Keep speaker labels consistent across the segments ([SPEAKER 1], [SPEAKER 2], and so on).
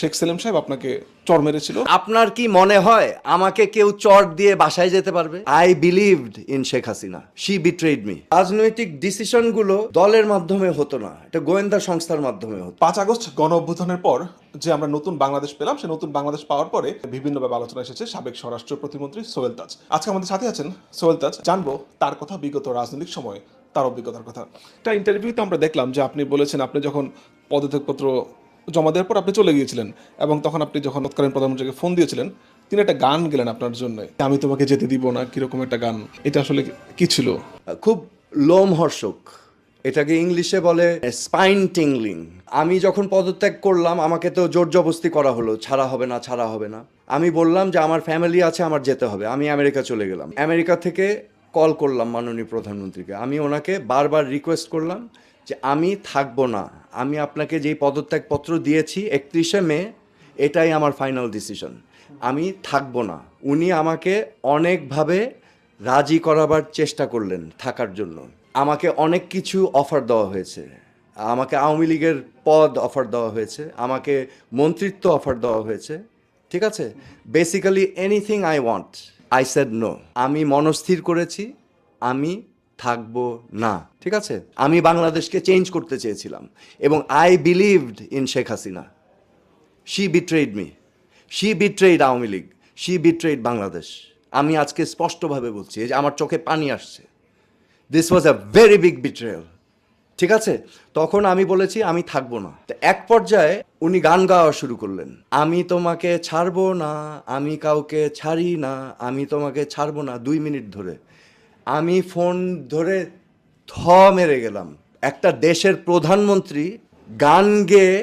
[SPEAKER 1] শেখ সেলিম সাহেব আপনাকে চর মেরেছিল।
[SPEAKER 2] আপনার কি মনে হয় আমাকে কেউ চর দিয়ে বাসায় যেতে পারবে? I believed in Sheikh Hasina, she betrayed me. রাজনৈতিক ডিসিশন গুলো দলের মাধ্যমে হতো না, এটা গোয়েন্দা সংস্থার মাধ্যমে হতো।
[SPEAKER 1] 5 আগস্ট গণ অভ্যুত্থানের পর যে আমরা নতুন বাংলাদেশ পেলাম, সে নতুন বাংলাদেশ পাওয়ার পরে বিভিন্নভাবে আলোচনা এসেছে সাবেক স্বরাষ্ট্র প্রতিমন্ত্রী সোহেল তাজ। আজকে আমাদের সাথে আছেন সোহেল তাজ। জানবো তার কথা, বিগত রাজনৈতিক সময়ে তার অভিজ্ঞতার কথা। একটা ইন্টারভিউতে আমরা দেখলাম যে আপনি বলেছেন আপনি যখন পদত্যাগপত্র জমা দেওয়ার পর আপনি চলে গিয়েছিলেন, এবং তখন আপনি যখন তৎকালীন প্রধানমন্ত্রীকে ফোন দিয়েছিলেন, তিনি একটা গান গেলেন আপনার জন্য, আমি তোমাকে যেতে দিব না, কিরকম একটা গান। এটা আসলে কি ছিল?
[SPEAKER 2] খুব লোমহর্ষক, এটাকে ইংলিশে বলে স্পাইন টিংলিং। আমি যখন পদত্যাগ করলাম আমাকে তো জোর জবরদস্তি করা হলো, ছাড়া হবে না, ছাড়া হবে না। আমি বললাম যে আমার ফ্যামিলি আছে, আমার যেতে হবে। আমি আমেরিকা চলে গেলাম। আমেরিকা থেকে কল করলাম মাননীয় প্রধানমন্ত্রীকে। আমি ওনাকে বারবার রিকোয়েস্ট করলাম যে আমি থাকবো না, আমি আপনাকে যেই পদত্যাগপত্র দিয়েছি 31শে মে, এটাই আমার ফাইনাল ডিসিশন, আমি থাকবো না। উনি আমাকে অনেকভাবে রাজি করাবার চেষ্টা করলেন থাকার জন্য। আমাকে অনেক কিছু অফার দেওয়া হয়েছে, আমাকে আওয়ামী লীগের পদ অফার দেওয়া হয়েছে, আমাকে মন্ত্রিত্ব অফার দেওয়া হয়েছে, ঠিক আছে। Basically anything I want, I said no. আমি মনস্থির করেছি আমি থাকবো না, ঠিক আছে। আমি বাংলাদেশকে চেঞ্জ করতে চেয়েছিলাম এবং I believed in Sheikh Hasina, she betrayed me, she betrayed Awami League, she betrayed Bangladesh. আমি আজকে স্পষ্টভাবে বলছি, এই যে আমার চোখে পানি আসছে। This was a very big betrayal, ঠিক আছে। তখন আমি বলেছি আমি থাকবো না। তো এক পর্যায়ে উনি গান গাওয়া শুরু করলেন, আমি তোমাকে ছাড়বো না, আমি কাউকে ছাড়ি না, আমি তোমাকে ছাড়বো না। 2 মিনিট ধরে আমি ফোন ধরে থ মেরে গেলাম। একটা দেশের প্রধানমন্ত্রী গান গেয়ে,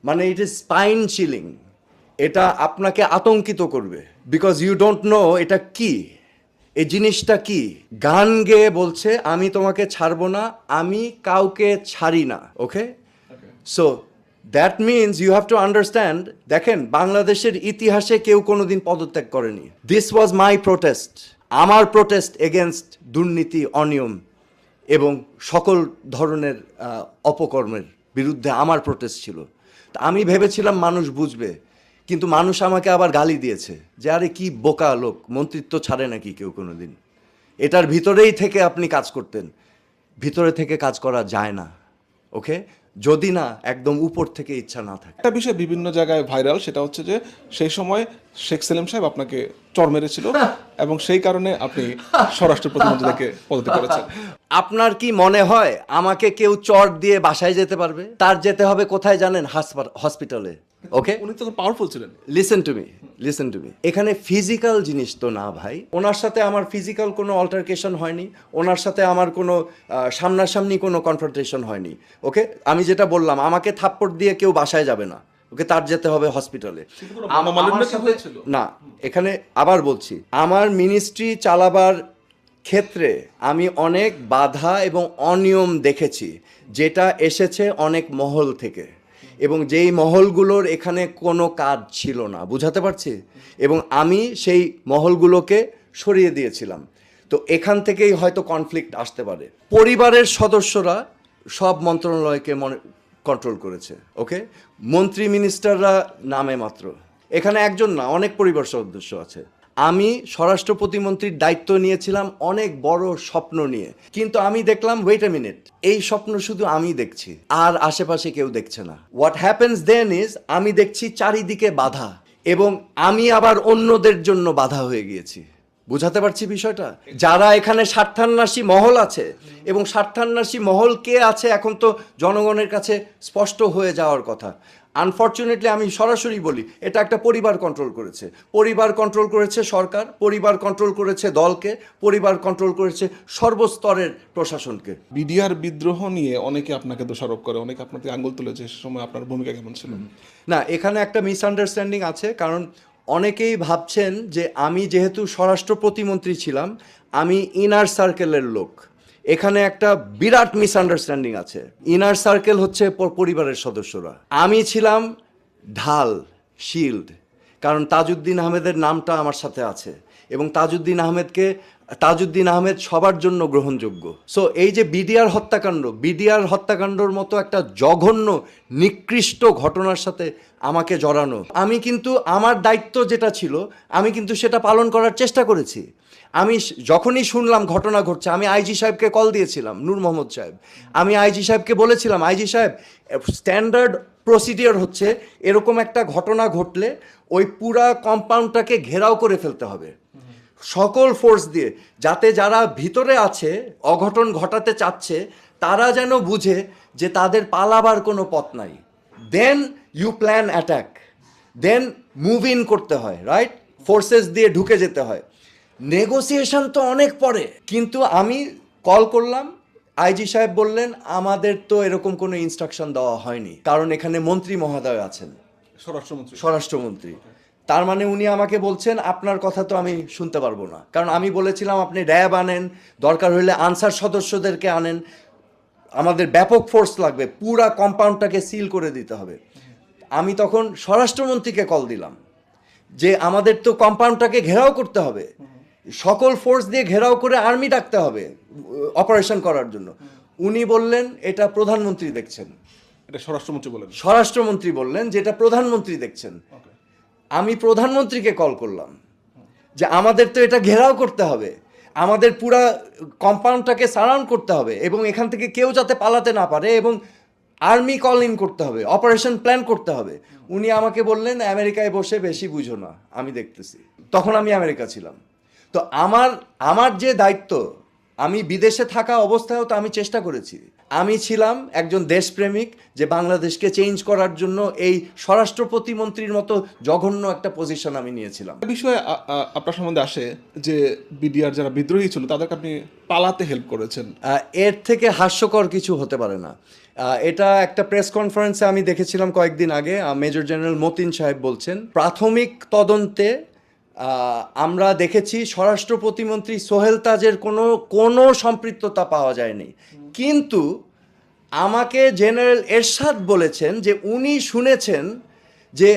[SPEAKER 2] মানে ইট ইজ স্পাইন চিলিং। এটা আপনাকে আতঙ্কিত করবে, বিকজ ইউ ডোন্ট নো এটা কি, এই জিনিসটা কি। গান গেয়ে বলছে আমি তোমাকে ছাড়বো না, আমি কাউকে ছাড়ি না। Okay, so that means you have to understand. দেখেন, বাংলাদেশের ইতিহাসে কেউ কোনোদিন পদত্যাগ করেনি। দিস ওয়াজ মাই প্রোটেস্ট, আমার প্রোটেস্ট এগেনস্ট দুর্নীতি, অনিয়ম এবং সকল ধরনের অপকর্মের বিরুদ্ধে আমার প্রোটেস্ট ছিল। তা আমি ভেবেছিলাম মানুষ বুঝবে, কিন্তু মানুষ আমাকে আবার গালি দিয়েছে যে আরে কি বোকা লোক, মন্ত্রিত্ব ছাড়ে নাকি কেউ কোনো দিন। এটার ভিতরেই থেকে আপনি কাজ করতেন, ভিতরে থেকে কাজ করা যায় না, ওকে, যদি না একদম উপর থেকে ইচ্ছা না থাকে।
[SPEAKER 1] একটা বিষয় বিভিন্ন জায়গায় ভাইরাল, সেটা হচ্ছে যে সেই সময় শেখ সেলিম সাহেব আপনাকে চর মেরেছিল এবং সেই কারণে আপনি স্বরাষ্ট্র প্রতিমন্ত্রী থেকে পদত্যাগ করেছেন।
[SPEAKER 2] আপনার কি মনে হয় আমাকে কেউ চর দিয়ে বাসায় যেতে পারবে? তার যেতে হবে কোথায় জানেন? হসপিটালে। ওকে,
[SPEAKER 1] উনি তো পাওয়ারফুল ছিলেন।
[SPEAKER 2] Listen to me, listen to me. এখানে ফিজিক্যাল জিনিস তো না ভাই। ওনার সাথে আমার ফিজিক্যাল কোনো অল্টারকেশন হয়নি, ওনার সাথে আমার কোনো সামনাসামনি কোনো কনফ্রন্টেশন হয়নি। ওকে, আমি যেটা বললাম, আমাকে থাপ্পড় দিয়ে কেউ বাসায় যাবে না, ওকে, তার যেতে হবে হসপিটালে। না, এখানে আবার বলছি, আমার মিনিস্ট্রি চালাবার ক্ষেত্রে আমি অনেক বাধা এবং অনিয়ম দেখেছি, যেটা এসেছে অনেক মহল থেকে, এবং যেই মহলগুলোর এখানে কোনো কাজ ছিল না, বুঝাতে পারছি, এবং আমি সেই মহলগুলোকে সরিয়ে দিয়েছিলাম। তো এখান থেকেই হয়তো কনফ্লিক্ট আসতে পারে। পরিবারের সদস্যরা সব মন্ত্রণালয়কে কন্ট্রোল করেছে, ওকে। মন্ত্রী মিনিস্টাররা নামে মাত্র, এখানে একজন না, অনেক পরিবার সদস্য আছে। আমি স্বরাষ্ট্র প্রতিমন্ত্রীর দায়িত্ব নিয়েছিলাম অনেক বড় স্বপ্ন নিয়ে, কিন্তু আমি দেখলাম ওয়েট এ মিনিট, এই স্বপ্ন শুধু আমি দেখছি আর আশেপাশে কেউ দেখছে না। হোয়াট হ্যাপেন্স দেন ইজ, আমি দেখছি চারিদিকে বাধা, এবং আমি আবার অন্যদের জন্য বাধা হয়ে গিয়েছি। বুঝাতে পারছি বিষয়টা? যারা এখানে স্বার্থান্বেষী মহল আছে, এবং স্বার্থান্বেষী মহল কে আছে এখন তো জনগণের কাছে স্পষ্ট হয়ে যাওয়ার কথা। আনফর্চুনেটলি আমি সরাসরি বলি, এটা একটা পরিবার কন্ট্রোল করেছে, পরিবার কন্ট্রোল করেছে সরকার, পরিবার কন্ট্রোল করেছে দলকে, পরিবার কন্ট্রোল করেছে সর্বস্তরের প্রশাসনকে।
[SPEAKER 1] বিডিআর বিদ্রোহ নিয়ে অনেকে আপনাকে দোষারোপ করে, অনেকে আপনাকে আঙ্গুল তুলেছে, সে সময় আপনার ভূমিকা কেমন ছিল?
[SPEAKER 2] না, এখানে একটা মিসআন্ডারস্ট্যান্ডিং আছে, কারণ অনেকেই ভাবছেন যে আমি যেহেতু স্বরাষ্ট্র প্রতিমন্ত্রী ছিলাম, আমি ইনার সার্কেলের লোক। এখানে একটা বিরাট মিসআন্ডারস্ট্যান্ডিং আছে। ইনার সার্কেল হচ্ছে পরিবারের সদস্যরা, আমি ছিলাম ঢাল, শিল্ড, কারণ তাজউদ্দিন আহমেদের নামটা আমার সাথে আছে, এবং তাজউদ্দিন আহমেদকে তাজউদ্দিন আহমেদ সবার জন্য গ্রহণযোগ্য। সো এই যে বিডিআর হত্যাকাণ্ডর মতো একটা জঘন্য নিকৃষ্ট ঘটনার সাথে আমাকে জড়ানো, আমি কিন্তু আমার দায়িত্ব যেটা ছিল আমি কিন্তু সেটা পালন করার চেষ্টা করেছি। আমি যখনই শুনলাম ঘটনা ঘটছে, আমি আইজি সাহেবকে কল দিয়েছিলাম, নূর মোহাম্মদ সাহেব। আমি আইজি সাহেবকে বলেছিলাম, আইজি সাহেব, স্ট্যান্ডার্ড প্রসিডিওর হচ্ছে এরকম একটা ঘটনা ঘটলে ওই পুরা কম্পাউন্ডটাকে ঘেরাও করে ফেলতে হবে সকল ফোর্স দিয়ে, যাতে যারা ভিতরে আছে অঘটন ঘটাতে চাচ্ছে তারা যেন বুঝে যে তাদের পালাবার কোনো পথ নাই। Then you plan attack, then move in করতে হয়, রাইট? ফোর্সেস দিয়ে ঢুকে যেতে হয়। নেগোসিয়েশন তো অনেক পরে, কিন্তু আমি কল করলাম, আইজি সাহেব বললেন আমাদের তো এরকম কোনো ইনস্ট্রাকশন দেওয়া হয়নি, কারণ এখানে মন্ত্রী মহোদয় আছেন, স্বরাষ্ট্রমন্ত্রী। তার মানে উনি আমাকে বলছেন আপনার কথা তো আমি শুনতে পারবো না, কারণ আমি বলেছিলাম আপনি র্যাব আনেন, দরকার হলে আনসার সদস্যদেরকে আনেন, আমাদের ব্যাপক ফোর্স লাগবে, পুরা কম্পাউন্ডটাকে সিল করে দিতে হবে। আমি তখন স্বরাষ্ট্রমন্ত্রীকে কল দিলাম যে আমাদের তো কম্পাউন্ডটাকে ঘেরাও করতে হবে, সকল ফোর্স দিয়ে ঘেরাও করে আর্মি ডাকতে হবে অপারেশন করার জন্য। উনি বললেন এটা প্রধানমন্ত্রী দেখছেন।
[SPEAKER 1] এটা
[SPEAKER 2] স্বরাষ্ট্রমন্ত্রী বললেন যে এটা প্রধানমন্ত্রী দেখছেন। আমি প্রধানমন্ত্রীকে কল করলাম যে আমাদের তো এটা ঘেরাও করতে হবে, আমাদের পুরা কম্পাউন্ডটাকে সারাউন্ড করতে হবে এবং এখান থেকে কেউ যাতে পালাতে না পারে, এবং আর্মি কল ইন করতে হবে, অপারেশন প্ল্যান করতে হবে। উনি আমাকে বললেন আমেরিকায় বসে বেশি বুঝো না, আমি দেখতেছি। তখন আমি আমেরিকা ছিলাম। তো আমার যে দায়িত্ব, আমি বিদেশে থাকা অবস্থায়ও তো আমি চেষ্টা করেছি। আমি ছিলাম একজন দেশপ্রেমিক যে বাংলাদেশকে চেঞ্জ করার জন্য এই স্বরাষ্ট্র প্রতিমন্ত্রীর মতো জঘন্য একটা পজিশন আমি নিয়েছিলাম।
[SPEAKER 1] বিষয়ে আপনার সম্বন্ধে আসে যে বিডিআর যারা বিদ্রোহী ছিল তাদেরকে আপনি পালাতে হেল্প করেছেন।
[SPEAKER 2] এর থেকে হাস্যকর কিছু হতে পারে না। এটা একটা প্রেস কনফারেন্সে আমি দেখেছিলাম কয়েকদিন আগে, মেজর জেনারেল মতিন সাহেব বলছেন প্রাথমিক তদন্তে আমরা দেখেছি স্বরাষ্ট্র প্রতিমন্ত্রী সোহেল তাজের কোনো সম্পৃক্ততা পাওয়া যায়নি, কিন্তু আমাকে জেনারেল এরশাদ বলেছেন যে উনি শুনেছেন যে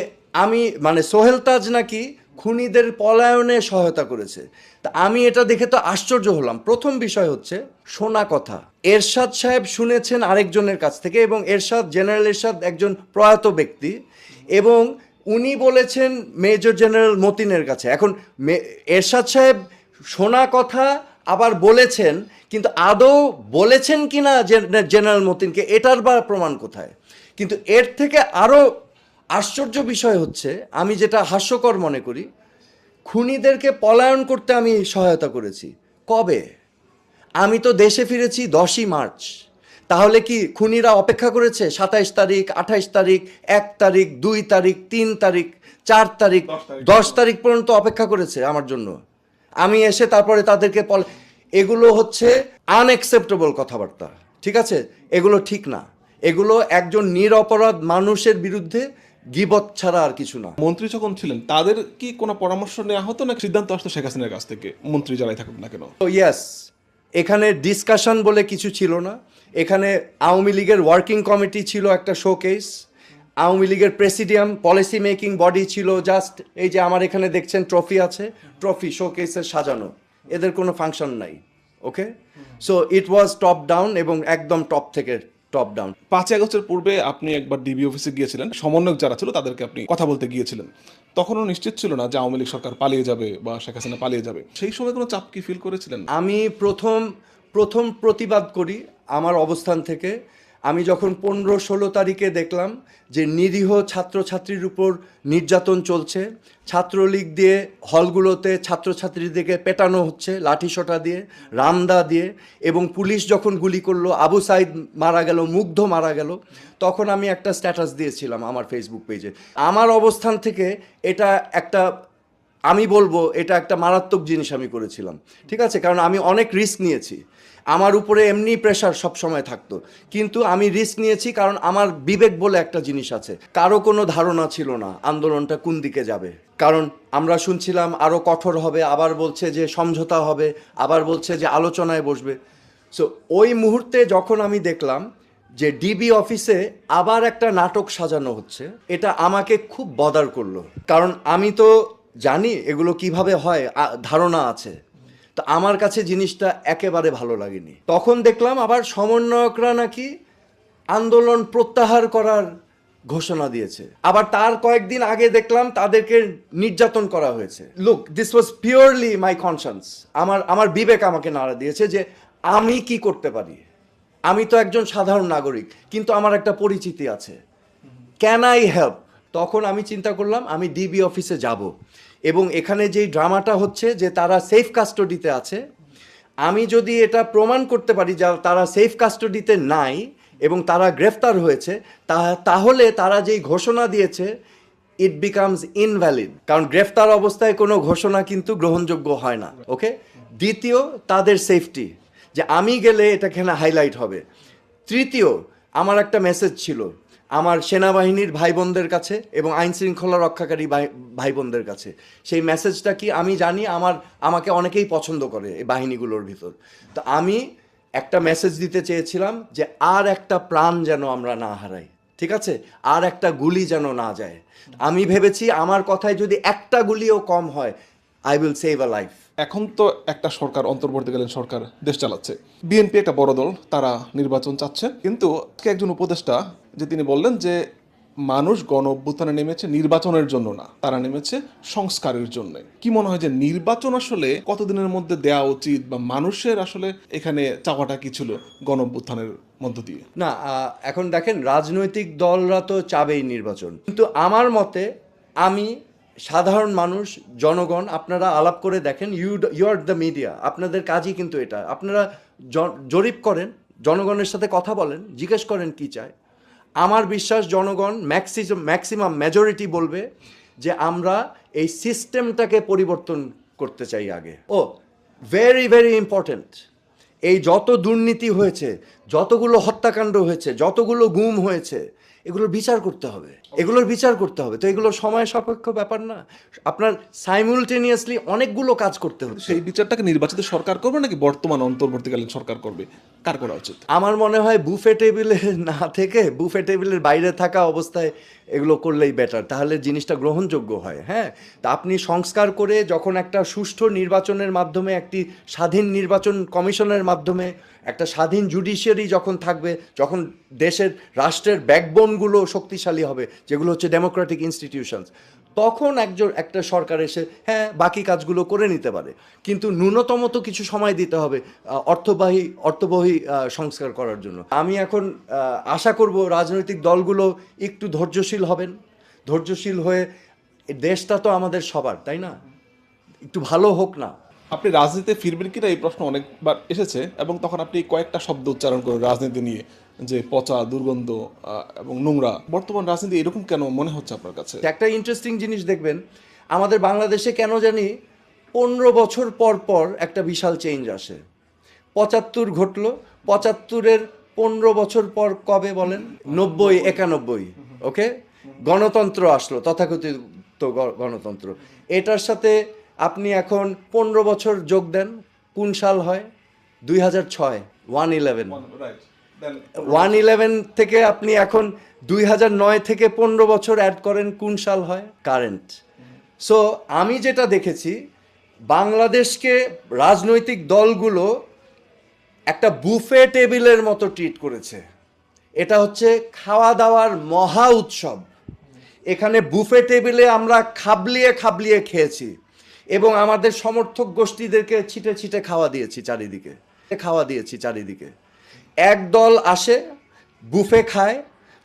[SPEAKER 2] সোহেল তাজ নাকি খুনিদের পলায়নে সহায়তা করেছে। তা আমি এটা দেখে তো আশ্চর্য হলাম। প্রথম বিষয় হচ্ছে শোনা কথা, এরশাদ সাহেব শুনেছেন আরেকজনের কাছ থেকে, এবং জেনারেল এরশাদ একজন প্রয়াত ব্যক্তি, এবং উনি বলেছেন মেজর জেনারেল মতিনের কাছে। এখন এরশাদ সাহেব শোনা কথা আবার বলেছেন, কিন্তু আদৌ বলেছেন কিনা জেনারেল মতিনকে এটার বা প্রমাণ কোথায়? কিন্তু এর থেকে আরও আশ্চর্য বিষয় হচ্ছে, আমি যেটা হাস্যকর মনে করি, খুনিদেরকে পলায়ন করতে আমি সহায়তা করেছি। কবে? আমি তো দেশে ফিরেছি 10ই মার্চ। তাহলে কি খুনিরা অপেক্ষা করেছে 27 তারিখ, 28 তারিখ, 1 তারিখ, 2 তারিখ, 3 তারিখ, 4 তারিখ, 10 তারিখ পর্যন্ত অপেক্ষা করেছে আমার জন্য? আমি এসে তারপরে তাদেরকে এগুলো হচ্ছে আনএক্সেপ্টেবল কথাবার্তা, ঠিক আছে? এগুলো ঠিক না। এগুলো একজন নিরপরাধ মানুষের বিরুদ্ধে গীবত ছাড়া আর কিছু না।
[SPEAKER 1] মন্ত্রী যখন ছিলেন তাদের কি কোনো পরামর্শ নেওয়া হতো না সিদ্ধান্ত আসতো শেখ হাসিনার কাছ থেকে, মন্ত্রী যারাই থাকুক না কেন?
[SPEAKER 2] ইয়েস, এখানে ডিসকাশন বলে কিছু ছিল না। এখানে আওয়ামী লীগের ওয়ার্কিং কমিটি ছিল একটা শোকেস, আওয়ামী লীগের প্রেসিডিয়াম পলিসি মেকিং বডি ছিল জাস্ট এই যে আমার এখানে দেখছেন ট্রফি আছে, ট্রফি শোকেসে সাজানো, এদের কোনো ফাংশন নাই। Okay, so it was top down, এবং একদম টপ থেকে টপ ডাউন।
[SPEAKER 1] 5 আগস্টের পূর্বে আপনি একবার ডিবি অফিসে গিয়েছিলেন, সমন্বয়ক যারা ছিল তাদেরকে আপনি কথা বলতে গিয়েছিলেন। তখনও নিশ্চিত ছিল না যে আওয়ামী লীগ সরকার পালিয়ে যাবে বা শেখ হাসিনা পালিয়ে যাবে, সেই সময় কোনো চাপ কি ফিল করেছিলেন?
[SPEAKER 2] আমি প্রথম প্রতিবাদ করি আমার অবস্থান থেকে। আমি যখন 15-16 তারিখে দেখলাম যে নিরীহ ছাত্রছাত্রীর উপর নির্যাতন চলছে, ছাত্রলীগ দিয়ে হলগুলোতে ছাত্রছাত্রীদেরকে পেটানো হচ্ছে লাঠিসোঁটা দিয়ে, রামদা দিয়ে, এবং পুলিশ যখন গুলি করলো, আবু সাইদ মারা গেল, মুগ্ধ মারা গেল, তখন আমি একটা স্ট্যাটাস দিয়েছিলাম আমার ফেসবুক পেজে। আমার অবস্থান থেকে আমি বলবো এটা একটা মারাত্মক জিনিস আমি করেছিলাম, ঠিক আছে? কারণ আমি অনেক রিস্ক নিয়েছি, আমার উপরে এমনি প্রেশার সব সময় থাকতো, কিন্তু আমি রিস্ক নিয়েছি কারণ আমার বিবেক বলে একটা জিনিস আছে। কারো কোনো ধারণা ছিল না আন্দোলনটা কোন দিকে যাবে, কারণ আমরা শুনছিলাম আরও কঠোর হবে, আবার বলছে যে সমঝোতা হবে, আবার বলছে যে আলোচনায় বসবে। সো ওই মুহূর্তে যখন আমি দেখলাম যে ডিবি অফিসে আবার একটা নাটক সাজানো হচ্ছে, এটা আমাকে খুব বদার করলো, কারণ আমি তো জানি এগুলো কিভাবে হয়, ধারণা আছে। তো আমার কাছে জিনিসটা একেবারে ভালো লাগেনি। তখন দেখলাম আবার সমন্বয়করা নাকি আন্দোলন প্রত্যাহার করার ঘোষণা দিয়েছে, আবার তার কয়েকদিন আগে দেখলাম তাদেরকে নির্যাতন করা হয়েছে। Look, this was purely my concerns. আমার বিবেক আমাকে নাড়া দিয়েছে যে আমি কি করতে পারি। আমি তো একজন সাধারণ নাগরিক, কিন্তু আমার একটা পরিচিতি আছে, ক্যান আই হেল্প? তখন আমি চিন্তা করলাম আমি ডিবি অফিসে যাব, এবং এখানে যেই ড্রামাটা হচ্ছে যে তারা সেফ কাস্টডিতে আছে, আমি যদি এটা প্রমাণ করতে পারি যে তারা সেফ কাস্টডিতে নাই এবং তারা গ্রেফতার হয়েছে, তাহলে তারা যেই ঘোষণা দিয়েছে ইট বিকামস ইনভ্যালিড, কারণ গ্রেফতার অবস্থায় কোনো ঘোষণা কিন্তু গ্রহণযোগ্য হয় না। ওকে, দ্বিতীয় তাদের সেফটি, যে আমি গেলে এটা এখানে হাইলাইট হবে। তৃতীয়, আমার একটা মেসেজ ছিল আমার সেনাবাহিনীর ভাই বোনদের কাছে এবং আইন শৃঙ্খলা রক্ষাকারী ভাই বোনদের কাছে। সেই মেসেজটা কি আমি জানি, আমাকে অনেকেই পছন্দ করে এই বাহিনীগুলোর ভিতর। তো আমি একটা মেসেজ দিতে চেয়েছিলাম যে আর একটা প্রাণ যেন আমরা না হারাই, ঠিক আছে, আর একটা গুলি যেন না যায়। আমি ভেবেছি আমার কথায় যদি একটা গুলিও কম হয়, I will save a life.
[SPEAKER 1] এখন তো একটা সরকার, অন্তর্বর্তীকালীন সরকার দেশ চালাচ্ছে, বিএনপি একটা বড় দল, তারা নির্বাচন চাচ্ছে, কিন্তু আজকে একজন উপদেষ্টা যে তিনি বললেন যে মানুষ গণ অভ্যুত্থানে নেমেছে নির্বাচনের জন্য না, তারা নেমেছে সংস্কারের জন্য। কি মনে হয় যে নির্বাচন আসলে কতদিনের মধ্যে দেওয়া উচিত, বা মানুষের আসলে এখানে চাওয়াটা কি ছিল গণ অভ্যুত্থানের মধ্য দিয়ে?
[SPEAKER 2] না, এখন দেখেন রাজনৈতিক দলরা তো চাবেই নির্বাচন, কিন্তু আমার মতে আমি সাধারণ মানুষ, জনগণ, আপনারা আলাপ করে দেখেন, ইউ আর দ্য মিডিয়া, আপনাদের কাজই কিন্তু এটা। আপনারা জরিপ করেন, জনগণের সাথে কথা বলেন, জিজ্ঞেস করেন কি চায়। আমার বিশ্বাস জনগণ ম্যাক্সিমাম মেজরিটি বলবে যে আমরা এই সিস্টেমটাকে পরিবর্তন করতে চাই আগে। ও ভেরি ভেরি ইম্পর্ট্যান্ট, এই যত দুর্নীতি হয়েছে, যতগুলো হত্যাকাণ্ড হয়েছে, যতগুলো গুম হয়েছে, এগুলোর বিচার করতে হবে, এগুলোর বিচার করতে হবে। তো এগুলো সময় সাপেক্ষ ব্যাপার না, আপনার সাইমুলটেনিয়াসলি অনেকগুলো কাজ করতে হবে।
[SPEAKER 1] সেই বিচারটাকে নির্বাচিত সরকার করবে নাকি বর্তমান অন্তর্বর্তীকালীন সরকার করবে, কার করা উচিত?
[SPEAKER 2] আমার মনে হয় বুফে টেবিলে না থেকে বুফে টেবিলের বাইরে থাকা অবস্থায় এগুলো করলেই বেটার, তাহলে জিনিসটা গ্রহণযোগ্য হয়। হ্যাঁ, তা আপনি সংস্কার করে যখন একটা সুষ্ঠু নির্বাচনের মাধ্যমে, একটি স্বাধীন নির্বাচন কমিশনের মাধ্যমে, একটা স্বাধীন জুডিশিয়ারি যখন থাকবে, যখন দেশের রাষ্ট্রের ব্যাকবোনগুলো শক্তিশালী হবে, যেগুলো হচ্ছে ডেমোক্রেটিক ইনস্টিটিউশনস, তখন একটা সরকার এসে হ্যাঁ বাকি কাজগুলো করে নিতে পারে। কিন্তু ন্যূনতম তো কিছু সময় দিতে হবে অর্থবহী সংস্কার করার জন্য। আমি এখন আশা করব রাজনৈতিক দলগুলো একটু ধৈর্যশীল হবেন, ধৈর্যশীল হয়ে দেশটা তো আমাদের সবার, তাই না, একটু ভালো হোক না।
[SPEAKER 1] আপনি রাজনীতিতে ফিরবেন কিনা এই প্রশ্ন অনেকবার এসেছে, এবং তখন আপনি কয়েকটা শব্দ উচ্চারণ করেন রাজনীতি নিয়ে, যে পচা, দুর্গন্ধ এবং নোংরা। বর্তমান রাজনীতি এরকম কেন মনে হচ্ছে আপনার কাছে?
[SPEAKER 2] একটা ইন্টারেস্টিং জিনিস দেখবেন, আমাদের বাংলাদেশে কেন জানি 15 বছর পর পর একটা বিশাল চেঞ্জ আসে। 75 ঘটলো, 75-এর 15 বছর পর কবে বলেন? 90, 91। ওকে, গণতন্ত্র আসলো, তথাকথিত গণতন্ত্র। এটার সাথে আপনি এখন 15 বছর যোগ দেন, কোন সাল হয়? 2006, 1/11। 1/11 থেকে আপনি এখন 2009 থেকে 15 বছর অ্যাড করেন, কোন সাল হয়? কারেন্ট। সো আমি যেটা দেখেছি, বাংলাদেশকে রাজনৈতিক দলগুলো একটা বুফে টেবিলের মতো ট্রিট করেছে। এটা হচ্ছে খাওয়া দাওয়ার মহা উৎসব। এখানে বুফে টেবিলে আমরা খাবলিয়ে খাবলিয়ে খেয়েছি, এবং আমাদের সমর্থক গোষ্ঠীদেরকে ছিটে ছিটে খাওয়া দিয়েছি চারিদিকে। এক দল আসে, বুফে খায়,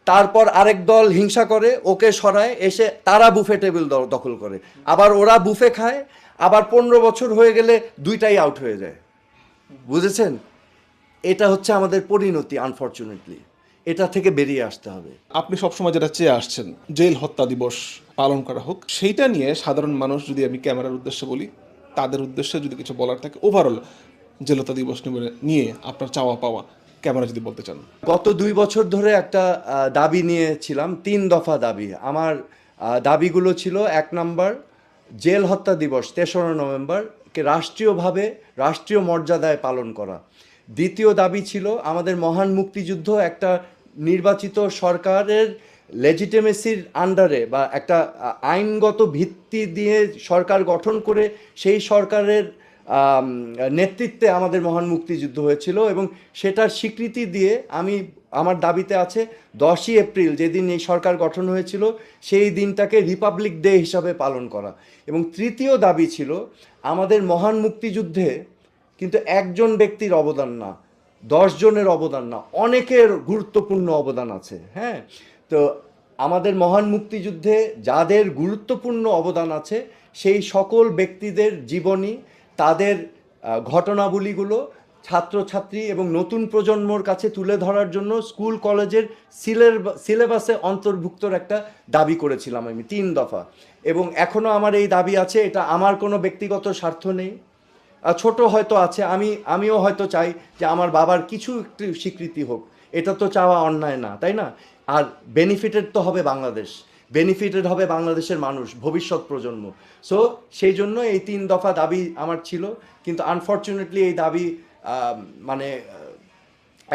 [SPEAKER 2] তারপর আরেক দল হিংসা করে, ওকে সরায়, এসে তারা বুফে টেবিল দখল করে, আবার ওরা বুফে খায়, আবার 15 বছর হয়ে গেলে দুইটাই আউট হয়ে যায়। বুঝেছেন? এটা হচ্ছে আমাদের পরিণতি। আনফরচুনেটলি এটা থেকে বেরিয়ে আসতে হবে।
[SPEAKER 1] আপনি সবসময় যেটা চেয়ে আসছেন, জেল হত্যা দিবস পালন করা হোক, সেইটা নিয়ে সাধারণ মানুষ, যদি আমি ক্যামেরার উদ্দেশ্যে বলি, তাদের উদ্দেশ্যে যদি কিছু বলার থাকে, ওভারঅল জেল হত্যা দিবস নিয়ে আপনার চাওয়া পাওয়া, ক্যামেরা যদি বলতে চান।
[SPEAKER 2] গত 2 বছর ধরে একটা দাবি নিয়েছিলাম, 3 দফা দাবি। আমার দাবিগুলো ছিল, 1 নম্বর, জেল হত্যা দিবস 3রা নভেম্বরকে রাষ্ট্রীয়ভাবে রাষ্ট্রীয় মর্যাদায় পালন করা। দ্বিতীয় দাবি ছিল আমাদের মহান মুক্তিযুদ্ধ একটা নির্বাচিত সরকারের লেজিটিমেসির আন্ডারে, বা একটা আইনগত ভিত্তি দিয়ে সরকার গঠন করে সেই সরকারের আম, নেতৃত্বে আমাদের মহান মুক্তিযুদ্ধ হয়েছিল, এবং সেটার স্বীকৃতি দিয়ে আমি আমার দাবিতে আছে 10ই এপ্রিল যেদিন এই সরকার গঠন হয়েছিল সেই দিনটাকে রিপাবলিক ডে হিসাবে পালন করা। এবং তৃতীয় দাবি ছিল আমাদের মহান মুক্তিযুদ্ধে কিন্তু একজন ব্যক্তির অবদান না, 10 জনের অবদান না, অনেকের গুরুত্বপূর্ণ অবদান আছে। হ্যাঁ, তো আমাদের মহান মুক্তিযুদ্ধে যাদের গুরুত্বপূর্ণ অবদান আছে সেই সকল ব্যক্তিদের জীবনী, তাদের ঘটনাবলীগুলো ছাত্রছাত্রী এবং নতুন প্রজন্মর কাছে তুলে ধরার জন্য স্কুল কলেজের সিলেবাসে অন্তর্ভুক্তর একটা দাবি করেছিলাম আমি 3 দফা। এবং এখনও আমার এই দাবি আছে, এটা আমার কোনো ব্যক্তিগত স্বার্থ নেই, ছোট হয়তো আছে, আমিও হয়তো চাই যে আমার বাবার কিছু একটু স্বীকৃতি হোক, এটা তো চাওয়া অন্যায় না, তাই না? আর বেনিফিটেড তো হবে বাংলাদেশ, বেনিফিটেড হবে বাংলাদেশের মানুষ, ভবিষ্যৎ প্রজন্ম। সো সেই জন্য এই 3 দফা দাবি আমার ছিল, কিন্তু আনফর্চুনেটলি এই দাবি মানে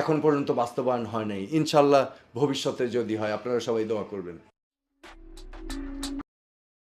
[SPEAKER 2] এখন পর্যন্ত বাস্তবায়ন হয় নাই। ইনশাল্লাহ ভবিষ্যতে যদি হয়, আপনারা সবাই দোয়া করবেন।